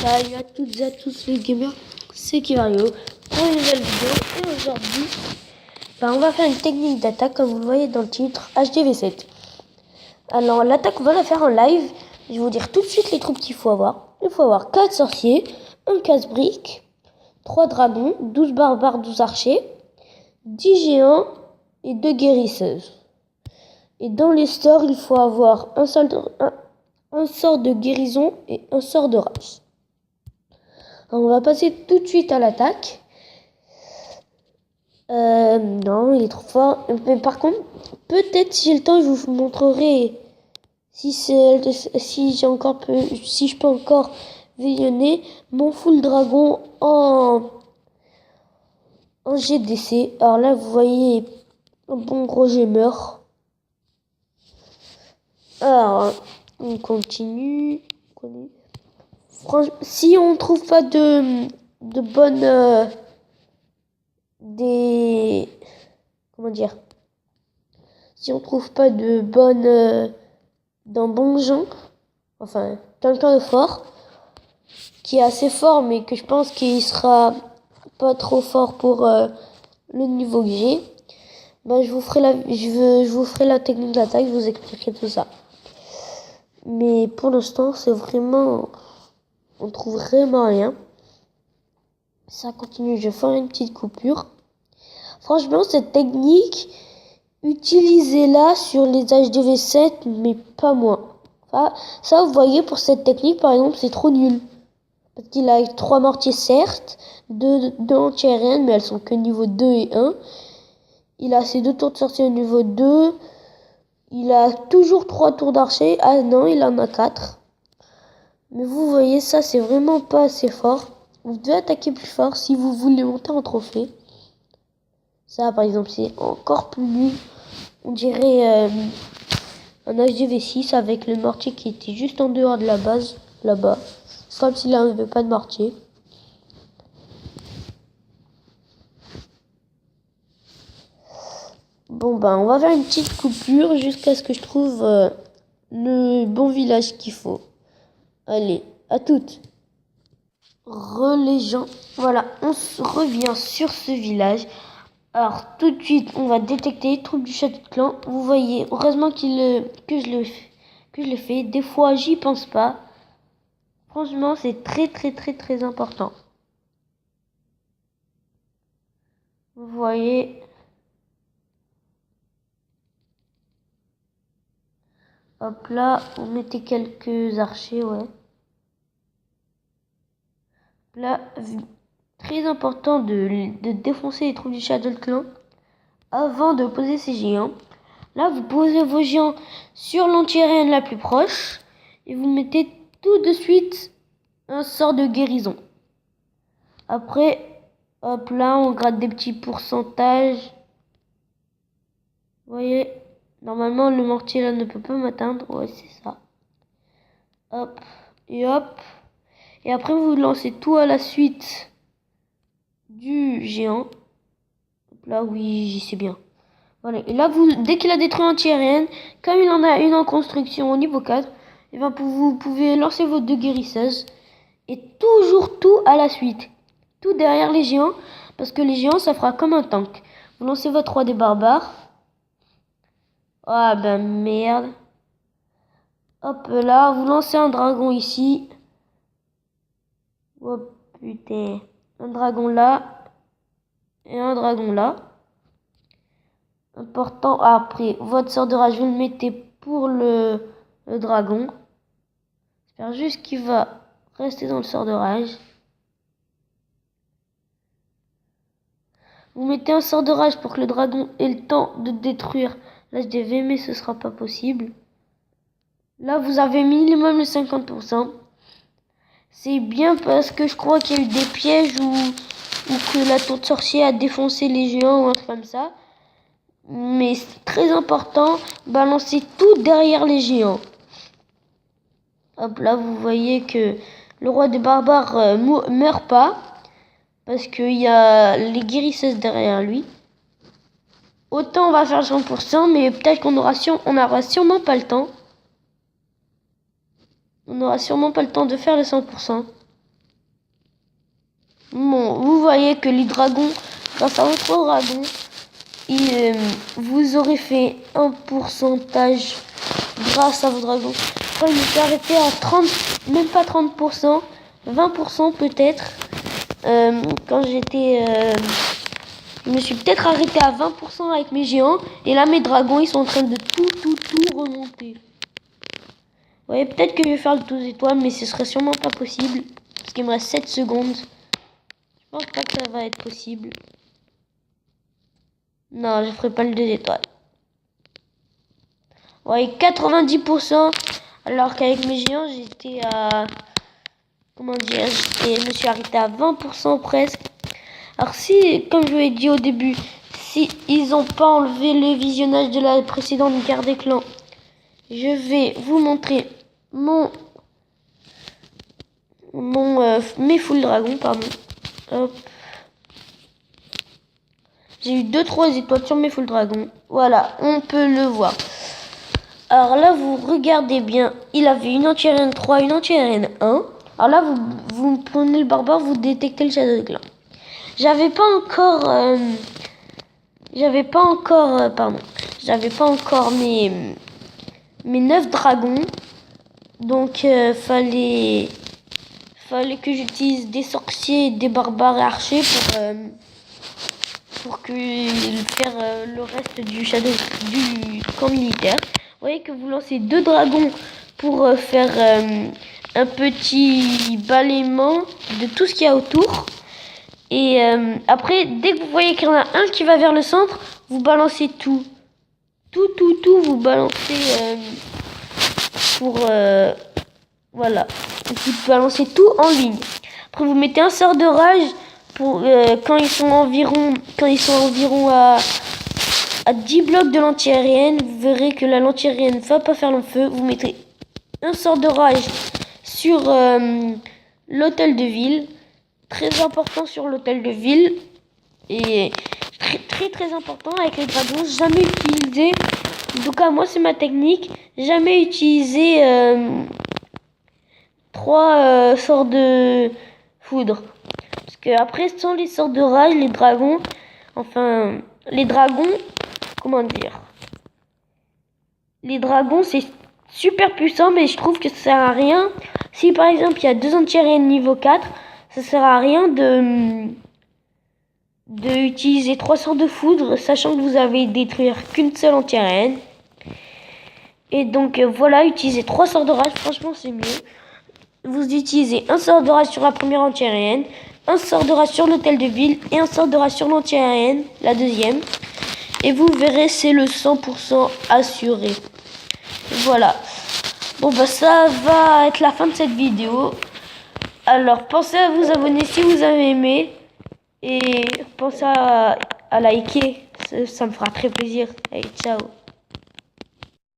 Salut à toutes et à tous les gamers, c'est Kivario pour une nouvelle vidéo. Et aujourd'hui, on va faire une technique d'attaque comme vous le voyez dans le titre HDV7. Alors l'attaque on va la faire en live. Je vais vous dire tout de suite les troupes qu'il faut avoir. Il faut avoir 4 sorciers, un casse-brique, 3 dragons, 12 barbares, 12 archers, 10 géants et 2 guérisseuses. Et dans les sorts, il faut avoir un sort de guérison et un sort de rage. On va passer tout de suite à l'attaque. Non, il est trop fort. Mais par contre, peut-être si j'ai le temps, je vous montrerai si je peux encore visionner mon full dragon en GDC. Alors là, vous voyez un bon gros gemeur. Alors, on continue. Franchement, si on trouve pas de bonnes si on trouve pas de bonnes d'un bon genre, enfin quelqu'un de fort qui est assez fort mais que je pense qu'il sera pas trop fort pour le niveau que j'ai, je vous ferai la technique d'attaque, je vous expliquerai tout ça. Mais pour l'instant, c'est vraiment, on trouve vraiment rien. Ça continue, je vais faire une petite coupure. Franchement, cette technique, utilisez-la sur les HDV7, mais pas moins. Ça, vous voyez, pour cette technique, par exemple, c'est trop nul. Parce qu'il a 3 mortiers, certes, 2 anti-aériennes, mais elles sont que niveau 2 et 1. Il a ses 2 tours de sortie au niveau 2. Il a toujours 3 tours d'archer. Ah non, il en a 4. Mais vous voyez, ça, c'est vraiment pas assez fort. Vous devez attaquer plus fort si vous voulez monter en trophée. Ça, par exemple, c'est encore plus nul. On dirait un HDV6 avec le mortier qui était juste en dehors de la base, là-bas. C'est comme s'il n'avait pas de mortier. Bon, on va faire une petite coupure jusqu'à ce que je trouve le bon village qu'il faut. Allez, à toutes. Les gens, voilà, on revient sur ce village. Alors tout de suite, on va détecter les troupes du château de clan. Vous voyez, heureusement que je le fais. Des fois, j'y pense pas. Franchement, c'est très important. Vous voyez. Hop là, on mettait quelques archers, ouais. Là, très important de défoncer les troupes du château de clan avant de poser ses géants. Là, vous posez vos géants sur l'anti-aérienne la plus proche et vous mettez tout de suite un sort de guérison. Après, hop là, on gratte des petits pourcentages. Vous voyez, normalement, le mortier là ne peut pas m'atteindre. Ouais, c'est ça. Hop, et hop. Et après, vous lancez tout à la suite du géant. Hop là, oui, c'est bien. Voilà. Et là, dès qu'il a détruit anti-aérienne, comme il en a une en construction au niveau 4, et vous pouvez lancer vos 2 guérisseuses. Et toujours tout à la suite. Tout derrière les géants. Parce que les géants, ça fera comme un tank. Vous lancez votre 3 des barbares. Ah merde. Hop là, vous lancez un dragon ici. Oh putain. Un dragon là. Et un dragon là. Important. Après, votre sort de rage, vous le mettez pour le dragon. J'espère juste qu'il va rester dans le sort de rage. Vous mettez un sort de rage pour que le dragon ait le temps de détruire l'HDV, mais ce sera pas possible. Là, vous avez minimum le 50%. C'est bien parce que je crois qu'il y a eu des pièges ou que la tour de sorcier a défoncé les géants ou un truc comme ça. Mais c'est très important, balancez tout derrière les géants. Hop là, vous voyez que le roi des barbares meurt pas. Parce qu'il y a les guérisseuses derrière lui. Autant on va faire 100%, mais peut-être qu'on aura sûrement pas le temps. On n'aura sûrement pas le temps de faire le 100%. Bon, vous voyez que les dragons, grâce à votre dragon, vous aurez fait un pourcentage grâce à vos dragons. Je crois que je me suis arrêté à 30, même pas 30%, 20% peut-être. Quand j'étais... je me suis peut-être arrêté à 20% avec mes géants. Et là, mes dragons, ils sont en train de tout remonter. Vous voyez, peut-être que je vais faire le 12 étoiles, mais ce serait sûrement pas possible. Parce qu'il me reste 7 secondes. Je pense pas que ça va être possible. Non, je ferai pas le 2 étoiles. Ouais, 90%. Alors qu'avec mes géants, j'étais à... Comment dire, je me suis arrêté à 20% presque. Alors si, comme je vous l'ai dit au début, si ils n'ont pas enlevé le visionnage de la précédente guerre des clans, je vais vous montrer mes full dragons, pardon. Hop. J'ai eu 2-3 étoiles sur mes full dragons. Voilà, on peut le voir. Alors là, vous regardez bien, il avait une anti-arène 3, une anti-arène 1. Alors là, vous prenez le barbare, vous détectez le shadow de clan. J'avais pas encore mes 9 dragons. Donc fallait que j'utilise des sorciers, des barbares et archers pour faire le reste du camp militaire. Vous voyez que vous lancez 2 dragons pour faire un petit balayement de tout ce qu'il y a autour. Et après, dès que vous voyez qu'il y en a un qui va vers le centre, vous balancez tout. Tout, vous balancez voilà. Donc, vous balancez tout en ligne. Après, vous mettez un sort de rage pour quand ils sont environ à 10 blocs de l'anti-aérienne. Vous verrez que la lance-aérienne ne va pas faire long feu. Vous mettez un sort de rage sur l'hôtel de ville. Très important sur l'hôtel de ville. Et très important avec les dragons. Jamais utiliser, en tout cas moi c'est ma technique, jamais utiliser 3 sorts de foudre. Parce que après sans les sorts de rage, les dragons, comment dire, les dragons c'est super puissant, mais je trouve que ça sert à rien. Si par exemple il y a 2 anti-aériennes niveau 4, ça sert à rien de utiliser 3 sorts de foudre, sachant que vous avez détruire qu'une seule anti-aérienne. Et donc voilà, utiliser 3 sorts de rage, franchement c'est mieux. Vous utilisez un sort de rage sur la première anti-aérienne, un sort de rage sur l'hôtel de ville et un sort de rage sur l'anti-aérienne, la deuxième. Et vous verrez, c'est le 100% assuré. Voilà. Bon bah ça va être la fin de cette vidéo. Alors pensez à vous abonner si vous avez aimé. Et pensez à liker, ça me fera très plaisir. Allez, ciao.